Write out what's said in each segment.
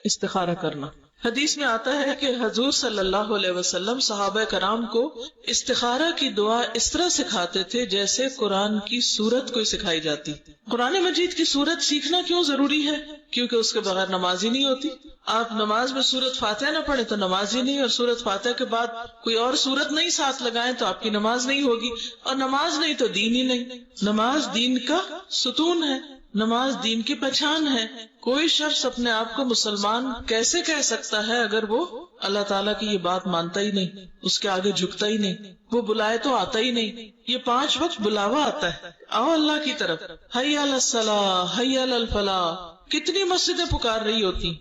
استخارہ کرنا. حدیث میں آتا ہے کہ حضور صلی اللہ علیہ وسلم صحابہ کرام کو استخارہ کی دعا اس طرح سکھاتے تھے جیسے قرآن کی سورت کو سکھائی جاتی. قرآن مجید کی سورت سیکھنا کیوں ضروری ہے؟ کیونکہ اس کے بغیر نماز ہی نہیں ہوتی. آپ نماز میں سورت فاتحہ نہ پڑھیں تو نماز ہی نہیں، اور سورت فاتحہ کے بعد کوئی اور سورت نہیں ساتھ لگائیں تو آپ کی نماز نہیں ہوگی، اور نماز نہیں تو دین ہی نہیں. نماز دین کا ستون ہے، نماز دین کی پہچان ہے. کوئی شخص اپنے آپ کو مسلمان کیسے کہہ سکتا ہے اگر وہ اللہ تعالیٰ کی یہ بات مانتا ہی نہیں، اس کے آگے جھکتا ہی نہیں، وہ بلائے تو آتا ہی نہیں. یہ 5 وقت بلاوا آتا ہے، آؤ اللہ کی طرف، حی علی الصلاۃ، حی علی الفلاح. کتنی مسجدیں پکار رہی ہوتی،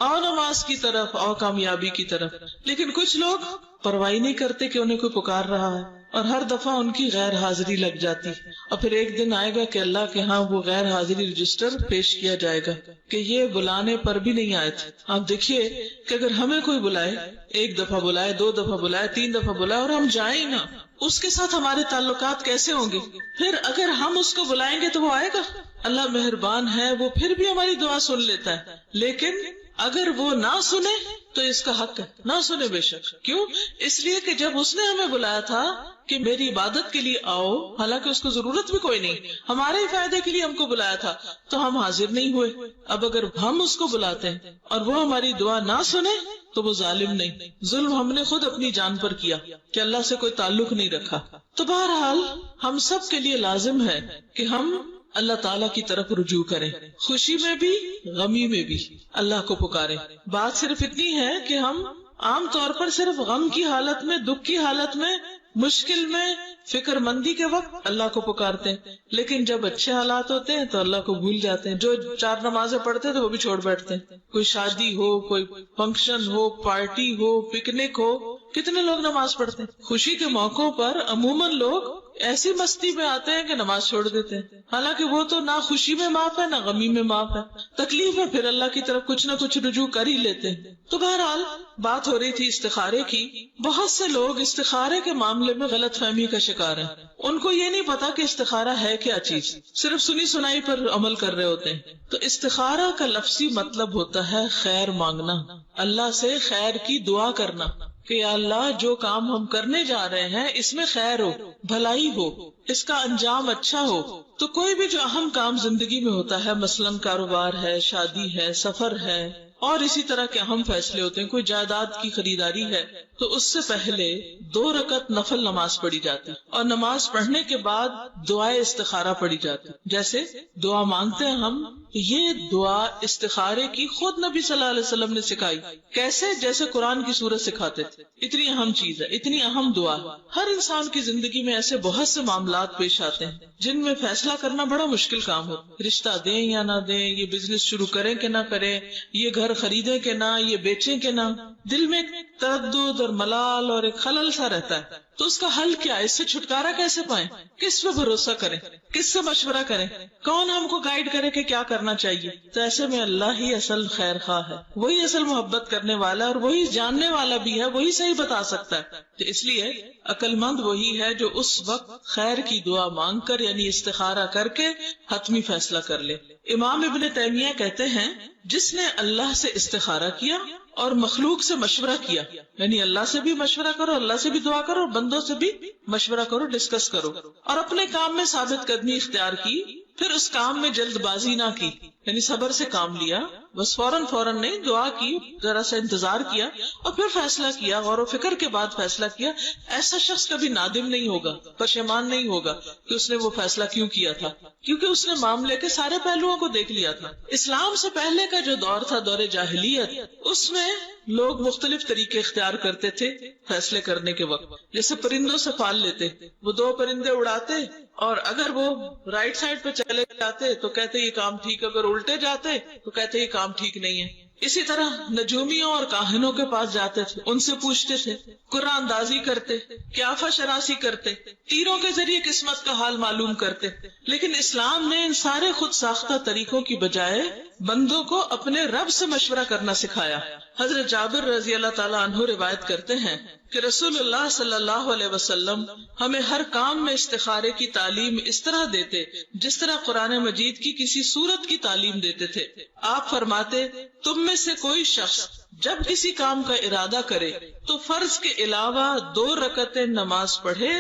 آؤ نماز کی طرف، آؤ کامیابی کی طرف. لیکن کچھ لوگ پرواہ نہیں کرتے کہ انہیں کوئی پکار رہا ہے، اور ہر دفعہ ان کی غیر حاضری لگ جاتی. اور پھر ایک دن آئے گا کہ اللہ کے ہاں وہ غیر حاضری رجسٹر پیش کیا جائے گا کہ یہ بلانے پر بھی نہیں آئے تھے. آپ دیکھیے کہ اگر ہمیں کوئی بلائے، 1 دفعہ بلائے، 2 دفعہ بلائے، 3 دفعہ بلائے، اور ہم جائیں ہی نہ، اس کے ساتھ ہمارے تعلقات کیسے ہوں گے؟ پھر اگر ہم اس کو بلائیں گے تو وہ آئے گا. اللہ مہربان ہے، وہ پھر بھی ہماری دعا سن لیتا ہے. لیکن اگر وہ نہ سنے تو اس کا حق ہے، نہ سنے بے شک. کیوں؟ اس لیے کہ جب اس نے ہمیں بلایا تھا کہ میری عبادت کے لیے آؤ، حالانکہ اس کو ضرورت بھی کوئی نہیں، ہمارے ہی فائدے کے لیے ہم کو بلایا تھا، تو ہم حاضر نہیں ہوئے. اب اگر ہم اس کو بلاتے ہیں اور وہ ہماری دعا نہ سنے تو وہ ظالم نہیں. ظلم ہم نے خود اپنی جان پر کیا کہ اللہ سے کوئی تعلق نہیں رکھا. تو بہرحال ہم سب کے لیے لازم ہے کہ ہم اللہ تعالیٰ کی طرف رجوع کریں، خوشی میں بھی غمی میں بھی اللہ کو پکاریں. بات صرف اتنی ہے کہ ہم عام طور پر صرف غم کی حالت میں، دکھ کی حالت میں، مشکل میں، فکر مندی کے وقت اللہ کو پکارتے ہیں، لیکن جب اچھے حالات ہوتے ہیں تو اللہ کو بھول جاتے ہیں. جو 4 نمازیں پڑھتے تھے وہ بھی چھوڑ بیٹھتے ہیں. کوئی شادی ہو، کوئی فنکشن ہو، پارٹی ہو، پکنک ہو، کتنے لوگ نماز پڑھتے ہیں. خوشی کے موقعوں پر عموماً لوگ ایسی مستی میں آتے ہیں کہ نماز چھوڑ دیتے ہیں، حالانکہ وہ تو نہ خوشی میں معاف ہے نہ غمی میں معاف ہے. تکلیف ہے پھر اللہ کی طرف کچھ نہ کچھ رجوع کر ہی لیتے ہیں. تو بہرحال بات ہو رہی تھی استخارے کی. بہت سے لوگ استخارے کے معاملے میں غلط فہمی کا شکار ہیں. ان کو یہ نہیں پتا کہ استخارہ ہے کیا چیز، صرف سنی سنائی پر عمل کر رہے ہوتے ہیں. تو استخارہ کا لفظی مطلب ہوتا ہے خیر مانگنا، اللہ سے خیر کی دعا کرنا کہ یا اللہ جو کام ہم کرنے جا رہے ہیں اس میں خیر ہو، بھلائی ہو، اس کا انجام اچھا ہو. تو کوئی بھی جو اہم کام زندگی میں ہوتا ہے، مثلاً کاروبار ہے، شادی ہے، سفر ہے، اور اسی طرح کے اہم فیصلے ہوتے ہیں، کوئی جائیداد کی خریداری ہے، تو اس سے پہلے 2 رکعت نفل نماز پڑھی جاتی، اور نماز پڑھنے کے بعد دعائے استخارہ پڑھی جاتی. جیسے دعا مانگتے ہیں ہم، یہ دعا استخارے کی خود نبی صلی اللہ علیہ وسلم نے سکھائی. کیسے؟ جیسے قرآن کی سورت سکھاتے تھے. اتنی اہم چیز ہے، اتنی اہم دعا. ہر انسان کی زندگی میں ایسے بہت سے معاملات پیش آتے ہیں جن میں فیصلہ کرنا بڑا مشکل کام ہو. رشتہ دیں یا نہ دیں، یہ بزنس شروع کریں کہ نہ کریں، یہ گھر خریدیں کہ نہ، یہ بیچیں کہ نہ. دل میں تردد اور ملال اور ایک خلل سا رہتا ہے. تو اس کا حل کیا ہے؟ اس سے چھٹکارا کیسے پائیں؟ کس پہ بھروسہ کریں؟ کس سے مشورہ کریں؟ کون ہم کو گائیڈ کرے کہ کیا کرنا چاہیے؟ تو ایسے میں اللہ ہی اصل خیر خواہ ہے، وہی اصل محبت کرنے والا، اور وہی جاننے والا بھی ہے، وہی صحیح بتا سکتا ہے. تو اس لیے عقل مند وہی ہے جو اس وقت خیر کی دعا مانگ کر، یعنی استخارہ کر کے حتمی فیصلہ کر لے. امام ابن تیمیہ کہتے ہیں جس نے اللہ سے استخارہ کیا اور مخلوق سے مشورہ کیا، یعنی اللہ سے بھی مشورہ کرو، اللہ سے بھی دعا کرو، اور بندوں سے بھی مشورہ کرو، ڈسکس کرو، اور اپنے کام میں ثابت قدمی اختیار کی، پھر اس کام میں جلد بازی نہ کی، یعنی صبر سے کام لیا، بس فوراً نہیں، دعا کی، ذرا سا انتظار کیا، اور پھر فیصلہ کیا، غور و فکر کے بعد فیصلہ کیا. ایسا شخص کبھی نادم نہیں ہوگا، پشیمان نہیں ہوگا کہ اس نے وہ فیصلہ کیوں کیا تھا، کیونکہ اس نے معاملے کے سارے پہلوؤں کو دیکھ لیا تھا. اسلام سے پہلے کا جو دور تھا، دور جاہلیت، اس میں لوگ مختلف طریقے اختیار کرتے تھے فیصلے کرنے کے وقت. جیسے پرندوں سے پال لیتے، وہ 2 پرندے اڑاتے، اور اگر وہ رائٹ سائڈ پہ چلے جاتے تو کہتے یہ کام ٹھیک، اگر الٹے جاتے تو کہتے یہ کام ٹھیک نہیں ہے. اسی طرح نجومیوں اور کاہنوں کے پاس جاتے تھے، ان سے پوچھتے تھے، قرآن اندازی کرتے، قیافہ شناسی کرتے، تیروں کے ذریعے قسمت کا حال معلوم کرتے. لیکن اسلام نے ان سارے خود ساختہ طریقوں کی بجائے بندوں کو اپنے رب سے مشورہ کرنا سکھایا۔ حضرت جابر رضی اللہ تعالیٰ عنہ روایت کرتے ہیں کہ رسول اللہ صلی اللہ علیہ وسلم ہمیں ہر کام میں استخارے کی تعلیم اس طرح دیتے جس طرح قرآن مجید کی کسی سورت کی تعلیم دیتے تھے۔ آپ فرماتے، تم میں سے کوئی شخص جب کسی کام کا ارادہ کرے تو فرض کے علاوہ 2 رکعتیں نماز پڑھے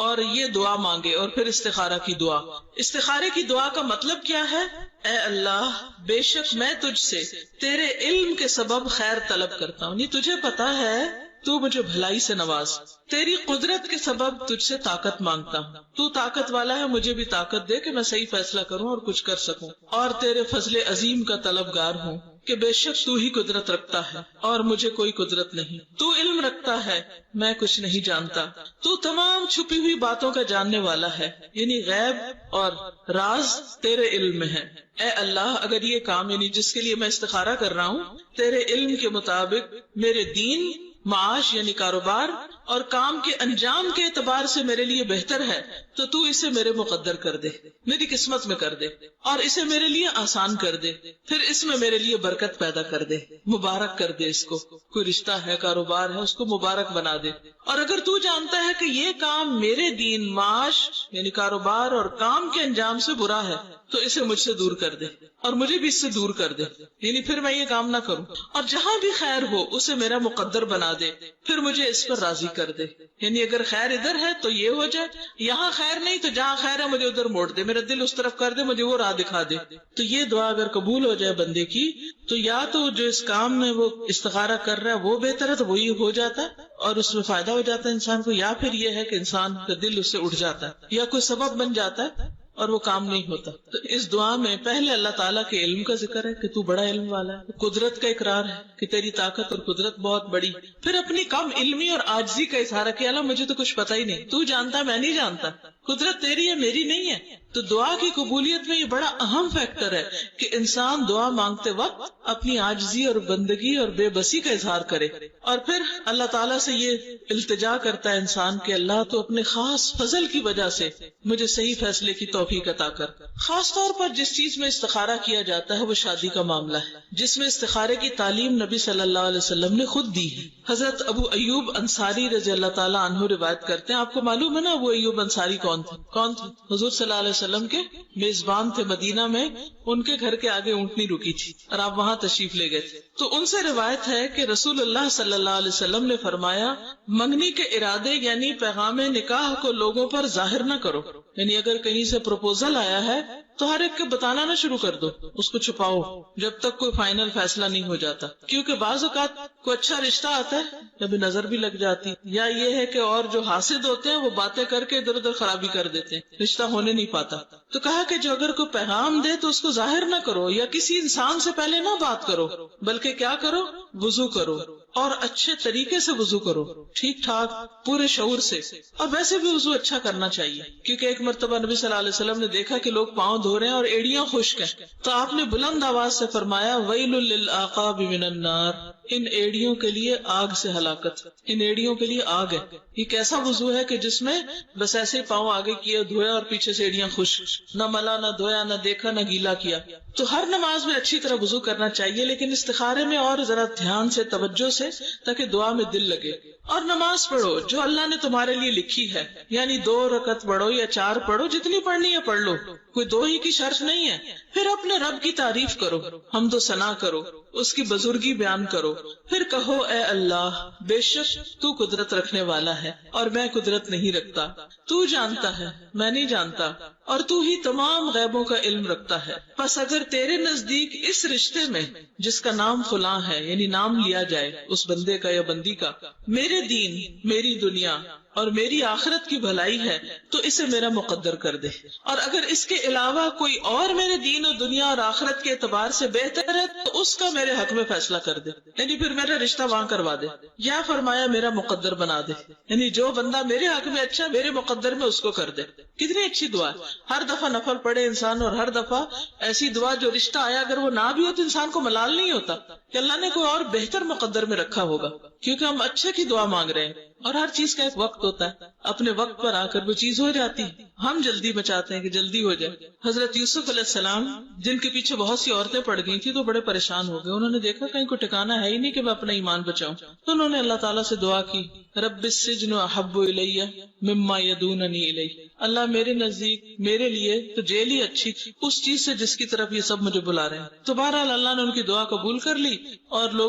اور یہ دعا مانگے، اور پھر استخارہ کی دعا۔ استخارے کی دعا کا مطلب کیا ہے؟ اے اللہ، بے شک میں تجھ سے تیرے علم کے سبب خیر طلب کرتا ہوں، نہیں تجھے پتا ہے تو مجھے بھلائی سے نواز، تیری قدرت کے سبب تجھ سے طاقت مانگتا ہوں، تو طاقت والا ہے، مجھے بھی طاقت دے کہ میں صحیح فیصلہ کروں اور کچھ کر سکوں، اور تیرے فضل عظیم کا طلبگار ہوں کہ بے شک تو ہی قدرت رکھتا ہے اور مجھے کوئی قدرت نہیں، تو علم رکھتا ہے میں کچھ نہیں جانتا، تو تمام چھپی ہوئی باتوں کا جاننے والا ہے، یعنی غیب اور راز تیرے علم میں ہے۔ اے اللہ، اگر یہ کام یعنی جس کے لیے میں استخارہ کر رہا ہوں تیرے علم کے مطابق میرے دین، معاش یعنی کاروبار اور کام کے انجام کے اعتبار سے میرے لیے بہتر ہے تو تو اسے میرے مقدر کر دے، میری قسمت میں کر دے، اور اسے میرے لیے آسان کر دے، پھر اس میں میرے لیے برکت پیدا کر دے، مبارک کر دے، اس کو کوئی رشتہ ہے، کاروبار ہے، اس کو مبارک بنا دے۔ اور اگر تو جانتا ہے کہ یہ کام میرے دین، معاش یعنی کاروبار اور کام کے انجام سے برا ہے تو اسے مجھ سے دور کر دے اور مجھے بھی اس سے دور کر دے، یعنی پھر میں یہ کام نہ کروں، اور جہاں بھی خیر ہو اسے میرا مقدر بنا دے، پھر مجھے اس پر راضی کر دے، یعنی اگر خیر ادھر ہے تو یہ ہو جائے، یہاں خیر نہیں تو جہاں خیر ہے مجھے ادھر موڑ دے، میرا دل اس طرف کر دے، مجھے وہ راہ دکھا دے۔ تو یہ دعا اگر قبول ہو جائے بندے کی تو یا تو جو اس کام میں وہ استخارہ کر رہا ہے وہ بہتر ہے تو وہی ہو جاتا ہے اور اس میں فائدہ ہو جاتا ہے انسان کو، یا پھر یہ ہے کہ انسان کا دل اس سے اٹھ جاتا ہے یا کوئی سبب بن جاتا ہے اور وہ کام نہیں ہوتا۔ تو اس دعا میں پہلے اللہ تعالیٰ کے علم کا ذکر ہے کہ تو بڑا علم والا ہے، قدرت کا اقرار ہے کہ تیری طاقت اور قدرت بہت بڑی، پھر اپنی کم علمی اور عاجزی کا اظہار ہے کہ اللہ مجھے تو کچھ پتہ ہی نہیں، تو جانتا میں نہیں جانتا، قدرت تیری ہے میری نہیں ہے۔ تو دعا کی قبولیت میں یہ بڑا اہم فیکٹر ہے کہ انسان دعا مانگتے وقت اپنی عاجزی اور بندگی اور بے بسی کا اظہار کرے، اور پھر اللہ تعالیٰ سے یہ التجا کرتا ہے انسان کہ اللہ تو اپنے خاص فضل کی وجہ سے مجھے صحیح فیصلے کی توفیق عطا کر۔ خاص طور پر جس چیز میں استخارہ کیا جاتا ہے وہ شادی کا معاملہ ہے، جس میں استخارے کی تعلیم نبی صلی اللہ علیہ وسلم نے خود دی ہے۔ حضرت ابو ایوب انصاری رضی اللہ تعالیٰ عنہ روایت کرتے ہیں، آپ کو معلوم ہے نا ابو ایوب انصاری کون تھے؟ حضور صلی اللہ علیہ وسلم کے میزبان تھے، مدینہ میں ان کے گھر کے آگے اونٹنی رکی تھی اور آپ وہاں تشریف لے گئے تھے۔ تو ان سے روایت ہے کہ رسول اللہ صلی اللہ علیہ وسلم نے فرمایا، منگنی کے ارادے یعنی پیغام نکاح کو لوگوں پر ظاہر نہ کرو، یعنی اگر کہیں سے پروپوزل آیا ہے تو ہر ایک کو بتانا نہ شروع کر دو، اس کو چھپاؤ جب تک کوئی فائنل فیصلہ نہیں ہو جاتا، کیونکہ بعض اوقات کوئی اچھا رشتہ آتا ہے جب نظر بھی لگ جاتی، یا یہ ہے کہ اور جو حاسد ہوتے ہیں وہ باتیں کر کے ادھر ادھر خرابی کر دیتے ہیں، رشتہ ہونے نہیں پاتا۔ تو کہا کہ جو اگر کوئی پیغام دے تو اس کو ظاہر نہ کرو، یا کسی انسان سے پہلے نہ بات کرو، بلکہ کیا کرو، وضو کرو اور اچھے طریقے سے وضو کرو، ٹھیک ٹھاک پورے شعور سے، اور ویسے بھی وضو اچھا کرنا چاہیے، کیونکہ ایک مرتبہ نبی صلی اللہ علیہ وسلم نے دیکھا کہ لوگ پاؤں دھو رہے ہیں اور ایڑیاں خشک ہیں، تو آپ نے بلند آواز سے فرمایا، ویل للعقاب من النار، ان ایڑیوں کے لیے آگ سے ہلاکت، ان ایڑیوں کے لیے آگ ہے۔ یہ کیسا وضو ہے کہ جس میں بس ایسے ہی پاؤں آگے کیے، دھویا اور پیچھے سے ایڑیاں خشک، نہ ملا نہ دھویا نہ دیکھا نہ گیلا کیا۔ تو ہر نماز میں اچھی طرح وضو کرنا چاہیے، لیکن استخارے میں اور ذرا دھیان سے، توجہ سے، تاکہ دعا میں دل لگے۔ اور نماز پڑھو جو اللہ نے تمہارے لیے لکھی ہے، یعنی 2 رکعت پڑھو یا 4 پڑھو، جتنی پڑھنی ہے پڑھ لو، کوئی 2 ہی کی شرط نہیں ہے۔ پھر اپنے رب کی تعریف کرو، حمد و ثنا کرو، اس کی بزرگی بیان کرو، پھر کہو، اے اللہ، بے شک تو قدرت رکھنے والا ہے اور میں قدرت نہیں رکھتا، تو جانتا ہے میں نہیں جانتا، اور تو ہی تمام غیبوں کا علم رکھتا ہے۔ پس اگر تیرے نزدیک اس رشتے میں جس کا نام فلاں ہے، یعنی نام لیا جائے اس بندے کا یا بندی کا، میرے دین، میری دنیا اور میری آخرت کی بھلائی ہے تو اسے میرا مقدر کر دے، اور اگر اس کے علاوہ کوئی اور میرے دین اور دنیا اور آخرت کے اعتبار سے بہتر ہے تو اس کا میرے حق میں فیصلہ کر دے، یعنی پھر میرا رشتہ وہاں کروا دے، یا فرمایا میرا مقدر بنا دے، یعنی جو بندہ میرے حق میں اچھا میرے مقدر میں اس کو کر دے۔ کتنی اچھی دعا ہے، ہر دفعہ نفل پڑھے انسان، اور ہر دفعہ ایسی دعا جو رشتہ آیا اگر وہ نہ بھی ہو تو انسان کو ملال نہیں ہوتا کہ اللہ نے کوئی اور بہتر مقدر میں رکھا ہوگا۔ کیونکہ ہم اچھے کی دعا مانگ رہے ہیں، اور ہر چیز کا ایک وقت ہوتا ہے، اپنے وقت پر آ کر وہ چیز ہو جاتی ہے، ہم جلدی بچاتے ہیں کہ جلدی ہو جائے۔ حضرت یوسف علیہ السلام جن کے پیچھے بہت سی عورتیں پڑ گئی تھی تو بڑے پریشان ہو گئے، انہوں نے دیکھا کہیں کوئی ٹھکانا ہے ہی نہیں کہ میں اپنا ایمان بچاؤں، تو انہوں نے اللہ تعالیٰ سے دعا کی، رب السجن احب الی مما یدوننی الیہ، اللہ میرے نزدیک میرے لیے تو جیل ہی اچھی اس چیز سے جس کی طرف یہ سب مجھے بلا رہے ہیں۔ تو بہرحال اللہ نے ان کی دعا قبول کر لی اور لوگ